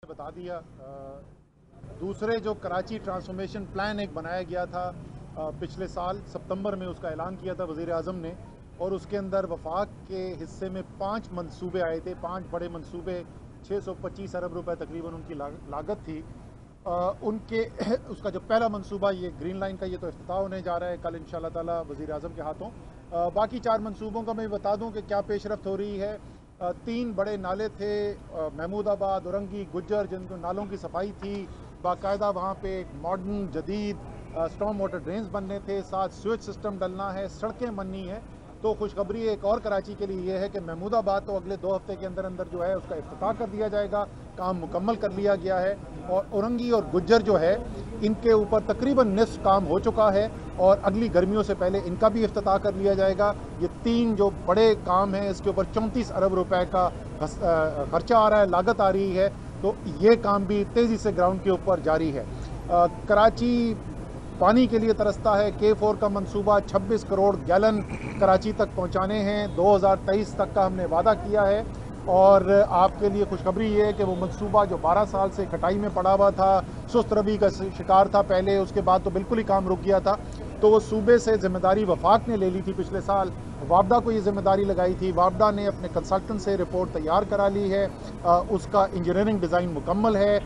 बता दिया। दूसरे जो कराची ट्रांसफॉर्मेशन प्लान एक बनाया गया था पिछले साल सितंबर में, उसका ऐलान किया था वज़ीर आज़म ने, और उसके अंदर वफाक के हिस्से में 5 मंसूबे आए थे, 5 बड़े मंसूबे, 625 अरब रुपए तकरीबन उनकी लागत थी। उनके उसका जो पहला मंसूबा ये ग्रीन लाइन का, ये तो इफ्तिताह होने जा रहा है कल इंशाल्लाह ताला वज़ीर आज़म के हाथों। बाकी 4 मंसूबों का मैं बता दूं कि क्या पेशरफ्त हो रही है। 3 बड़े नाले थे, महमूदाबाद, औरंगी, गुज्जर, जिनको नालों की सफाई थी, बाकायदा वहाँ पे एक मॉडर्न जदीद स्टॉर्म वाटर ड्रेन्स बनने थे, साथ स्विच सिस्टम डलना है, सड़कें बननी है। तो खुशखबरी एक और कराची के लिए ये है कि महमूदाबाद तो अगले 2 हफ्ते के अंदर अंदर जो है उसका इफ्तिताह कर दिया जाएगा, काम मुकम्मल कर लिया गया है। और औरंगी और गुज्जर जो है इनके ऊपर तकरीबन निस्फ काम हो चुका है और अगली गर्मियों से पहले इनका भी इफ्तिताह कर लिया जाएगा। ये 3 जो बड़े काम हैं इसके ऊपर 34 अरब रुपए का खर्चा आ रहा है, लागत आ रही है। तो ये काम भी तेज़ी से ग्राउंड के ऊपर जारी है। कराची पानी के लिए तरसता है। K4 का मंसूबा 26 करोड़ गैलन कराची तक पहुंचाने हैं, 2023 तक का हमने वादा किया है। और आपके लिए खुशखबरी ये है कि वो मंसूबा जो 12 साल से खटाई में पड़ा हुआ था, सुस्त रवि का शिकार था पहले, उसके बाद तो बिल्कुल ही काम रुक गया था, तो वो सूबे से जिम्मेदारी वफाक ने ले ली थी पिछले साल। वापडा को ये जिम्मेदारी लगाई थी। वापडा ने अपने कंसल्टेंट से रिपोर्ट तैयार करा ली है, उसका इंजीनियरिंग डिज़ाइन मुकम्मल है,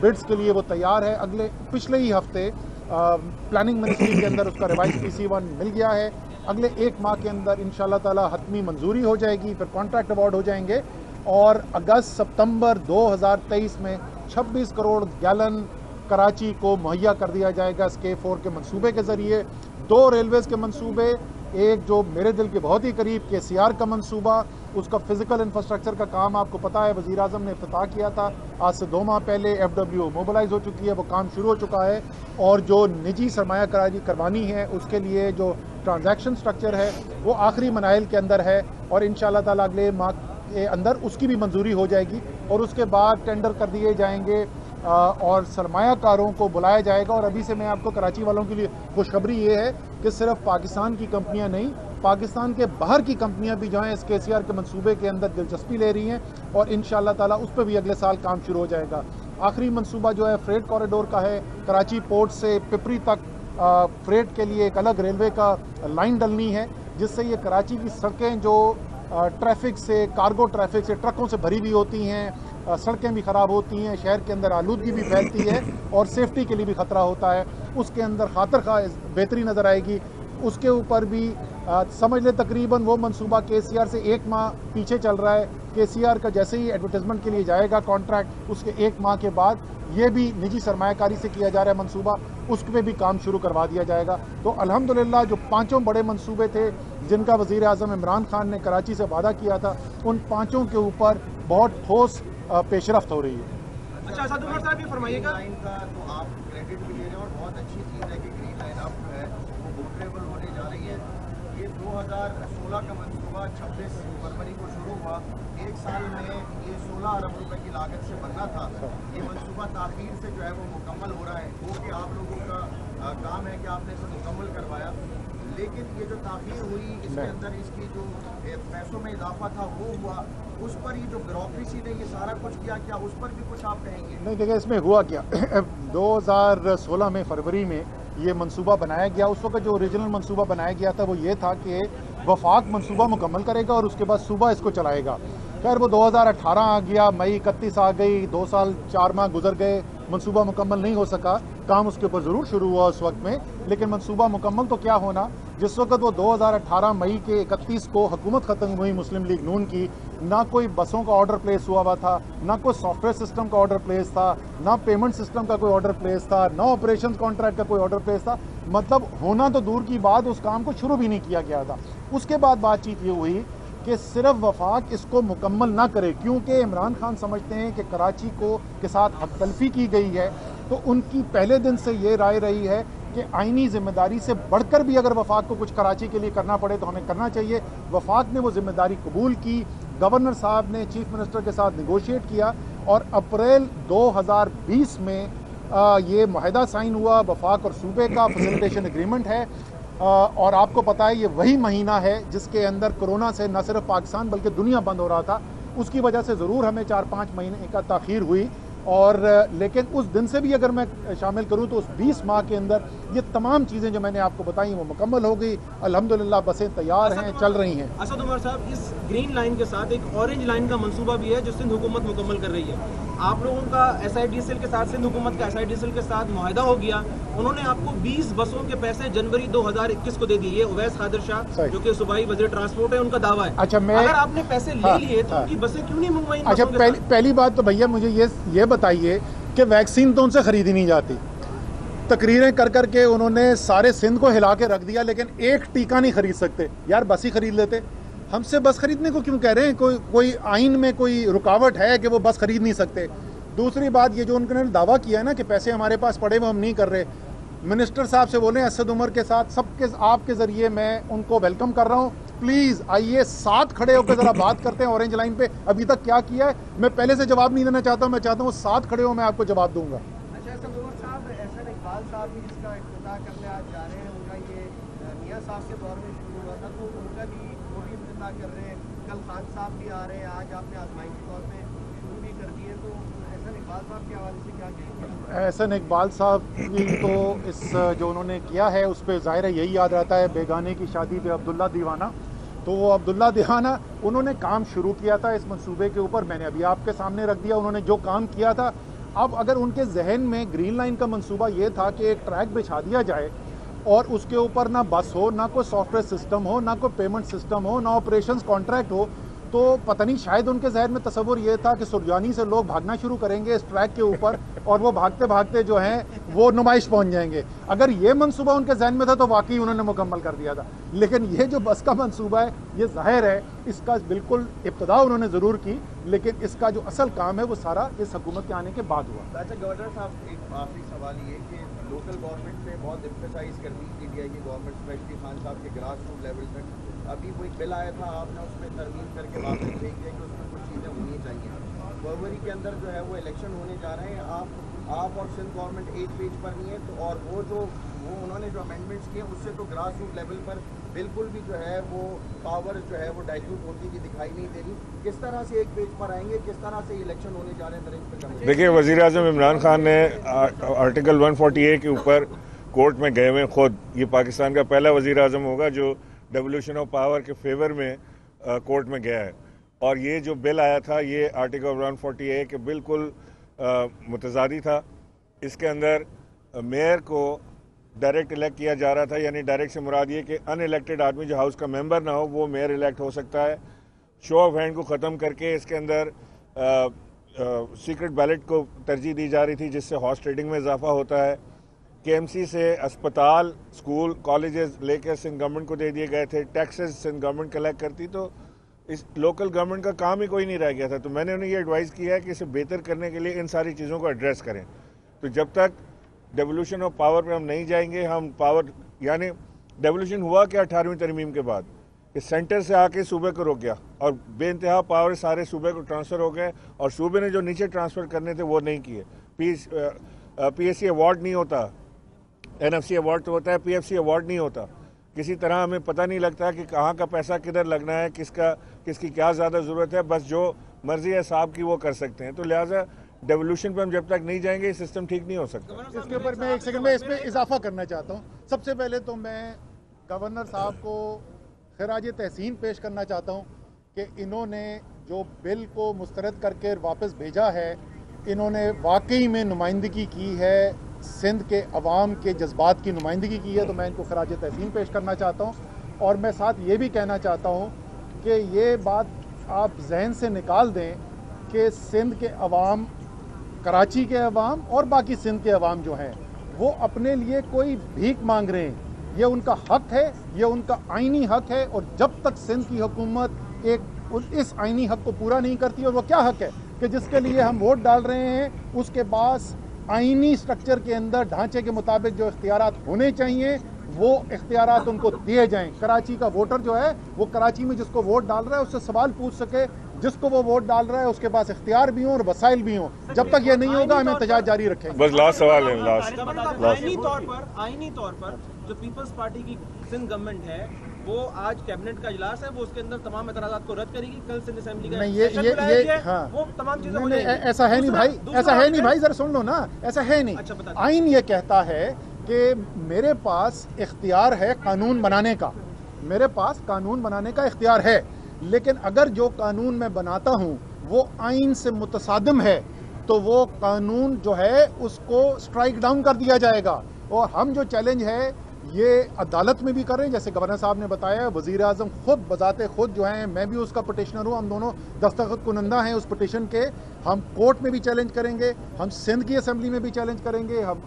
बिड्स के लिए वो तैयार है। पिछले ही हफ्ते प्लानिंग मिनिस्ट्री के अंदर उसका रिवाइज PC1 मिल गया है। अगले 1 माह के अंदर इंशाल्लाह ताला हतमी मंजूरी हो जाएगी, फिर कॉन्ट्रैक्ट अवार्ड हो जाएंगे और अगस्त सितंबर 2023 में 26 करोड़ गैलन कराची को मुहैया कर दिया जाएगा इस K4 के मंसूबे के ज़रिए। 2 रेलवेज़ के मंसूबे, एक जो मेरे दिल के बहुत ही करीब KCR का मंसूबा, उसका फिजिकल इंफ्रास्ट्रक्चर का काम आपको पता है वज़ीर आज़म ने इफ्तिताह किया था आज से 2 माह पहले। FWO मोबिलाइज हो चुकी है, वो काम शुरू हो चुका है। और जो निजी सरमायाकारी करवानी है उसके लिए जो ट्रांजैक्शन स्ट्रक्चर है वो आखिरी मनाइल के अंदर है और इंशाल्लाह ताला अगले माह के अंदर उसकी भी मंजूरी हो जाएगी और उसके बाद टेंडर कर दिए जाएंगे और सरमायाकारों को बुलाया जाएगा। और अभी से मैं आपको कराची वालों के लिए खुशखबरी ये है कि सिर्फ पाकिस्तान की कंपनियां नहीं, पाकिस्तान के बाहर की कंपनियां भी जो हैं इस KCR के मंसूबे के अंदर दिलचस्पी ले रही हैं और इंशाल्लाह ताला उस पर भी अगले साल काम शुरू हो जाएगा। आखिरी मंसूबा जो है फ्रेट कॉरिडोर का है। कराची पोर्ट से पिपरी तक फ्रेट के लिए एक अलग रेलवे का लाइन डलनी है, जिससे ये कराची की सड़कें जो ट्रैफिक से, कार्गो ट्रैफिक से, ट्रकों से भरी हुई होती हैं, सड़कें भी ख़राब होती हैं, शहर के अंदर आलूदगी भी फैलती है और सेफ्टी के लिए भी ख़तरा होता है, उसके अंदर खातर खा बेहतरी नज़र आएगी। उसके ऊपर भी समझ ले तकरीबन वो मंसूबा KCR से 1 माह पीछे चल रहा है। KCR का जैसे ही एडवर्टाइजमेंट के लिए जाएगा कॉन्ट्रैक्ट, उसके 1 माह के बाद ये भी निजी सरमायाकारी से किया जा रहा है मंसूबा, उस पर भी काम शुरू करवा दिया जाएगा। तो अल्हम्दुलिल्लाह जो 5 बड़े मंसूबे थे जिनका वज़ीर आज़म इमरान खान ने कराची से वादा किया था, उन 5 के ऊपर बहुत ठोस पेशरफ्त हो रही है। अच्छा असद उमर साहब, ये फरमाइएगा। लाइन का तो आप क्रेडिट भी ले रहे हैं और बहुत अच्छी चीज़ है कि ग्रीन लाइन अब जो है वो वोटेबल होने जा रही है। ये 2016 का मंसूबा 26 फरवरी को शुरू हुआ, 1 साल में ये 16 अरब रुपए की लागत से बनना था। ये मंसूबा ताख़ीर से जो है वो मुकम्मल हो रहा है, वो कि आप लोगों का काम है कि आपने इसे मुकम्मल करवाया, लेकिन ये जो ताख़ीर हुई इसके अंदर इसकी जो पैसों में इजाफा था वो हुआ, उस पर ही जो ब्यूरोक्रेसी ने ये सारा कुछ किया, क्या उस पर भी कुछ आप कहेंगे? नहीं, देखिए इसमें हुआ क्या 2016 में फरवरी में ये मंसूबा बनाया गया। उस वक्त जो ओरिजिनल मंसूबा बनाया गया था वो ये था कि वफाक मंसूबा मुकम्मल करेगा और उसके बाद सूबा इसको चलाएगा। खैर वो 2018 आ गया, मई 31 आ गई, 2 साल 4 माह गुजर गए, मंसूबा मुकम्मल नहीं हो सका। काम उसके ऊपर ज़रूर शुरू हुआ उस वक्त में, लेकिन मंसूबा मुकम्मल तो क्या होना। जिस वक्त वो 2018 मई के 31 को हुकूमत ख़त्म हुई मुस्लिम लीग नून की, ना कोई बसों का ऑर्डर प्लेस हुआ था, ना कोई सॉफ्टवेयर सिस्टम का ऑर्डर प्लेस था, ना पेमेंट सिस्टम का कोई ऑर्डर प्लेस था, ना ऑपरेशन कॉन्ट्रैक्ट का कोई ऑर्डर प्लेस था। मतलब होना तो दूर की बात, उस काम को शुरू भी नहीं किया गया था। उसके बाद बातचीत ये हुई कि सिर्फ वफाक इसको मुकम्मल ना करे, क्योंकि इमरान खान समझते हैं कि कराची को के साथ हक तलफी की गई है। तो उनकी पहले दिन से ये राय रही है कि आईनी जिम्मेदारी से बढ़कर भी अगर वफाक को कुछ कराची के लिए करना पड़े तो हमें करना चाहिए। वफाक ने वो जिम्मेदारी कबूल की, गवर्नर साहब ने चीफ मिनिस्टर के साथ निगोशिएट किया और अप्रैल 2020 में ये मुआहदा साइन हुआ। वफाक और सूबे का फैसिलिटेशन एग्रीमेंट है और आपको पता है ये वही महीना है जिसके अंदर कोरोना से न सिर्फ पाकिस्तान बल्कि दुनिया बंद हो रहा था। उसकी वजह से ज़रूर हमें 4-5 महीने का ताख़ीर हुई और लेकिन उस दिन से भी अगर मैं शामिल करूं तो उस 20 माह के अंदर ये तमाम चीज़ें जो मैंने आपको बताई वो मुकम्मल हो गई। अल्हम्दुलिल्लाह बसें तैयार हैं, चल रही हैं। असद उमर साहब, इस ग्रीन लाइन के साथ एक ऑरेंज लाइन का मंसूबा भी है जो सिंध हुकूमत मुकम्मल कर रही है। आप लोगों का SIDCL के साथ, सिंध हुकूमत का SIDCL के साथ मुआहदा हो गया। उन्होंने आपको 20 बसों के पैसे जनवरी 2021 को दे दिए। उवैस कादिर शाह जो कि सूबाई वज़ीर ट्रांसपोर्ट है, उनका दावा है। अच्छा, मैं अगर आपने पैसे ले लिए तो उनकी बसें क्यों नहीं मंगवाई? अच्छा, पहली बात तो भैया मुझे ये बताइए कि वैक्सीन तो उनसे खरीदी नहीं जाती। तकरीरें कर करके उन्होंने सारे सिंध को हिला के रख दिया, लेकिन एक टीका नहीं खरीद सकते। यार बस ही खरीद लेते। हमसे बस खरीदने को क्यों कह रहे हैं? कोई आइन में कोई रुकावट है कि वो बस खरीद नहीं सकते? दूसरी बात, ये जो उन्होंने दावा किया है ना कि पैसे हमारे पास पड़े हुए हम नहीं कर रहे, मिनिस्टर साहब से बोलें, असद उमर के साथ सबके आपके ज़रिए मैं उनको वेलकम कर रहा हूँ। प्लीज़ आइए साथ खड़े होकर ज़रा बात करते हैं ऑरेंज लाइन पे अभी तक क्या किया है। मैं पहले से जवाब नहीं देना चाहता हूँ, मैं चाहता हूँ साथ खड़े हो, मैं आपको जवाब दूंगा। अच्छा, असद उमर साहब, एहसन इकबाल साहब भी जिसका इफ्तिताह करने आज जा रहे हैं, उनका ये मियां साहब के दौर में शुरू हुआ था, तो उनका भी वो भी इफ्तिताह कर रहे हैं। कल खान साहब भी आ रहे हैं, आज आपने आजमाइशी तौर पे शुरू भी कर दिए, तो एहसन इकबाल साहब के हवाले से क्या कहेंगे? एहसन इकबाल साहब की तो इस जो उन्होंने किया है उस पर ज़ाहिर है यही याद रहता है, बेगाने की शादी पे अब्दुल्ला दीवाना। तो वो अब्दुल्ला दीवाना उन्होंने काम शुरू किया था इस मंसूबे के ऊपर, मैंने अभी आपके सामने रख दिया उन्होंने जो काम किया था। अब अगर उनके जहन में ग्रीन लाइन का मंसूबा ये था कि एक ट्रैक बिछा दिया जाए और उसके ऊपर ना बस हो, ना कोई सॉफ्टवेयर सिस्टम हो, ना कोई पेमेंट सिस्टम हो, ना ऑपरेशंस कॉन्ट्रैक्ट हो, तो पता नहीं शायद उनके जहन में तस्वुर ये था कि सुरजानी से लोग भागना शुरू करेंगे इस ट्रैक के ऊपर और वो भागते भागते जो हैं वो नुमाइश पहुंच जाएंगे। अगर ये मंसूबा उनके जहन में था तो वाकई उन्होंने मुकम्मल कर दिया था। लेकिन ये जो बस का मंसूबा है, ये जाहिर है इसका बिल्कुल इब्तिदा उन्होंने ज़रूर की, लेकिन इसका जो असल काम है वो सारा इस हुकूमत के आने के बाद हुआ। अच्छा गवर्नर साहब, एक आखिरी सवाल ये कि लोकल गवर्नमेंट पे बहुत एम्फेसाइज करती है PTI की गवर्नमेंट, स्पेशली खान साहब के ग्रास रूट लेवल पर। अभी कोई बिल आया था, आपने उसमें तरमीम करके वापस भेज दिया कि उसमें कुछ चीज़ें होनी चाहिए। फरवरी के अंदर जो है वो इलेक्शन होने जा रहे हैं, आप और सिंध गवर्नमेंट एक पेज पर नहीं है, तो और वो उन्होंने जो अमेंडमेंट्स किए उससे तो ग्रास रूट लेवल पर बिल्कुल भी जो है वो पावर जो है वो डाइल्यूट होती हुई दिखाई नहीं दे रही। किस तरह से एक पेज पर आएंगे, किस तरह से इलेक्शन होने जा रहे हैं? देखिए, वज़ीर आज़म इमरान खान ने आर्टिकल 140A के ऊपर कोर्ट में गए हुए खुद। ये पाकिस्तान का पहला वज़ीर आज़म होगा जो डेवोल्यूशन ऑफ पावर के फेवर में कोर्ट में गया है। और ये जो बिल आया था ये आर्टिकल 140A के बिल्कुल मुतज़ादी था। इसके अंदर मेयर को डायरेक्ट इलेक्ट किया जा रहा था, यानी डायरेक्ट से मुराद ये कि अनइलेक्टेड आदमी जो हाउस का मेंबर ना हो वो मेयर इलेक्ट हो सकता है। शो ऑफ हैंड को ख़त्म करके इसके अंदर सीक्रेट बैलेट को तरजीह दी जा रही थी, जिससे हॉर्स ट्रेडिंग में इजाफा होता है। KMC से अस्पताल, स्कूल, कॉलेजेस लेकर सिंध गवर्नमेंट को दे दिए गए थे। टैक्सेस सिंध गवर्नमेंट कलेक्ट करती, तो इस लोकल गवर्नमेंट का काम ही कोई नहीं रह गया था। तो मैंने उन्हें ये एडवाइस किया है कि इसे बेहतर करने के लिए इन सारी चीज़ों को एड्रेस करें। तो जब तक डेवोल्यूशन ऑफ पावर पे हम नहीं जाएंगे, हम पावर यानी डेवोल्यूशन हुआ क्या 18वीं तरमीम के बाद कि सेंटर से आके सूबे को रोक गया और बेइंतहा पावर सारे सूबे को ट्रांसफ़र हो गए और सूबे ने जो नीचे ट्रांसफ़र करने थे वो नहीं किए। PSC अवार्ड नहीं होता, NFC अवार्ड तो होता है, PFC अवार्ड नहीं होता। किसी तरह हमें पता नहीं लगता कि कहाँ का पैसा किधर लगना है, किसकी क्या ज़्यादा ज़रूरत है, बस जो मर्ज़ी है साहब की वो कर सकते हैं। तो लिहाजा डेवोल्यूशन पे हम जब तक नहीं जाएंगे सिस्टम ठीक नहीं हो सकता। इसके ऊपर मैं एक सेकंड में इस पर इजाफा करना चाहता हूँ। सबसे पहले तो मैं गवर्नर साहब को खिराज तहसीन पेश करना चाहता हूँ कि इन्होंने जो बिल को मुस्तरद करके वापस भेजा है, इन्होंने वाकई में नुमाइंदगी की है, सिंध के अवाम के जज्बात की नुमाइंदगी की है। तो मैं इनको खिराज तहसीन पेश करना चाहता हूँ। और मैं साथ ये भी कहना चाहता हूँ कि ये बात आप जहन से निकाल दें कि सिंध के अवाम, कराची के अवाम और बाकी सिंध के अवाम जो हैं वो अपने लिए कोई भीख मांग रहे हैं। ये उनका हक है, ये उनका आइनी हक है। और जब तक सिंध की हुकूमत इस आइनी हक को पूरा नहीं करती, और वो क्या हक है कि जिसके लिए हम वोट डाल रहे हैं उसके पास आइनी स्ट्रक्चर के अंदर ढांचे के मुताबिक जो इख्तियारात होने चाहिए वो इख्तियारात उनको दिए जाएं। कराची का वोटर जो है वो कराची में जिसको वोट डाल रहा है उससे सवाल पूछ सके, जिसको वो वोट डाल रहा है उसके पास इख्तियार भी हो और वसाइल भी हो। जब तक ये नहीं होगा हम एहतजाज जारी रखेंगे। बस लास्ट सवाल है, आईनी तौर पर जो पीपल्स पार्टी की सिंध गवर्नमेंट है वो आज कैबिनेट का इजलास है, वो उसके अंदर तमाम एतराज़ात को रद्द करेगी। कल सिंध असेंबली का नहीं, सेशन बुलाया ये गया है, हाँ। वो तमाम चीजें हो नहीं, जाएंगी। ऐसा है नहीं भाई, ऐसा है नहीं भाई, जरा सुन लो ना, ऐसा है नहीं। अच्छा, बता दो। आइन ये कहता है कि मेरे पास इख्तियार है कानून बनाने का, मेरे पास कानून बनाने का इख्तियार है, लेकिन अगर जो कानून मैं बनाता हूँ वो आइन से मुतसादिम है तो वो कानून जो है उसको स्ट्राइक डाउन कर दिया जाएगा। और हम जो चैलेंज है ये अदालत में भी कर रहे हैं, जैसे गवर्नर साहब ने बताया, वज़ीर आज़म खुद बजाते खुद जो हैं, मैं भी उसका पटिशनर हूँ, हम दोनों दस्तखत कुनंदा हैं उस पटिशन के। हम कोर्ट में भी चैलेंज करेंगे, हम सिंध की असेंबली में भी चैलेंज करेंगे, हम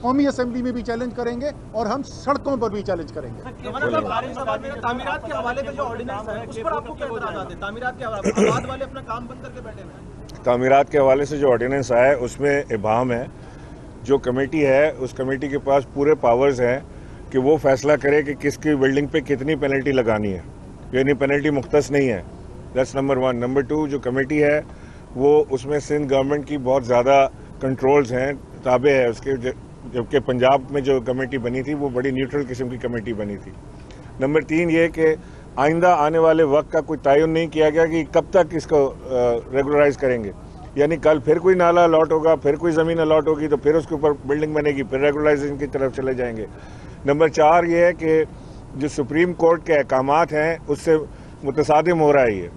कौमी असेंबली में भी चैलेंज करेंगे और हम सड़कों पर भी चैलेंज करेंगे। गवर्नर साहब, आखिरी सवाल मेरा, तामीरात के हवाले पे जो ऑर्डिनेंस है उस पर आपको क्या एतराज़ात है? तामीरात के हवाले, आबाद वाले अपना काम बंद करके बैठे हैं। तामीरात के हवाले से जो ऑर्डिनेंस आया है उसमें इबाम है। जो कमेटी है उस कमेटी के पास पूरे पावर्स हैं कि वो फैसला करे कि किसकी बिल्डिंग पे कितनी पेनल्टी लगानी है, यानी पेनल्टी मुख्तस नहीं है। That's number 1। नंबर 2, जो कमेटी है वो उसमें सिंध गवर्नमेंट की बहुत ज़्यादा कंट्रोल्स हैं, ताबे है उसके, जबकि पंजाब में जो कमेटी बनी थी वो बड़ी न्यूट्रल किस्म की कमेटी बनी थी। नंबर 3 ये कि आइंदा आने वाले वक्त का कोई तयन नहीं किया गया कि कब तक इसको रेगुलराइज करेंगे, यानी कल फिर कोई नाला अलॉट होगा, फिर कोई ज़मीन अलॉट होगी तो फिर उसके ऊपर बिल्डिंग बनेगी, फिर रेगुलराइजेशन की तरफ चले जाएंगे। नंबर 4 ये है कि जो सुप्रीम कोर्ट के अहकामात हैं उससे मुतसादिम हो रहा है ये,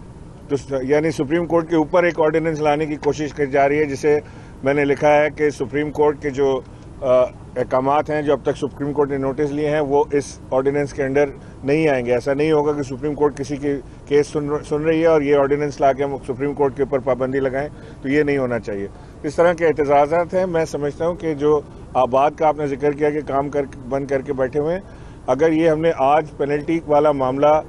तो यानी सुप्रीम कोर्ट के ऊपर एक ऑर्डिनेंस लाने की कोशिश की जा रही है, जिसे मैंने लिखा है कि सुप्रीम कोर्ट के जो अहकामात हैं जो अब तक सुप्रीम कोर्ट ने नोटिस लिए हैं वो इस ऑर्डिनेंस के अंडर नहीं आएंगे। ऐसा नहीं होगा कि सुप्रीम कोर्ट किसी की केस सुन रही है और ये ऑर्डिनेंस ला के हम सुप्रीम कोर्ट के ऊपर पाबंदी लगाएं, तो ये नहीं होना चाहिए। इस तरह के एतजाज़ात हैं। मैं समझता हूँ कि जो आबाद का आपने जिक्र किया कि काम बंद करके बैठे हुए हैं, अगर ये हमने आज पेनल्टी वाला मामला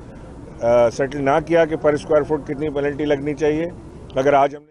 सेटल ना किया कि पर स्क्वायर फुट कितनी पेनल्टी लगनी चाहिए, अगर आज हमने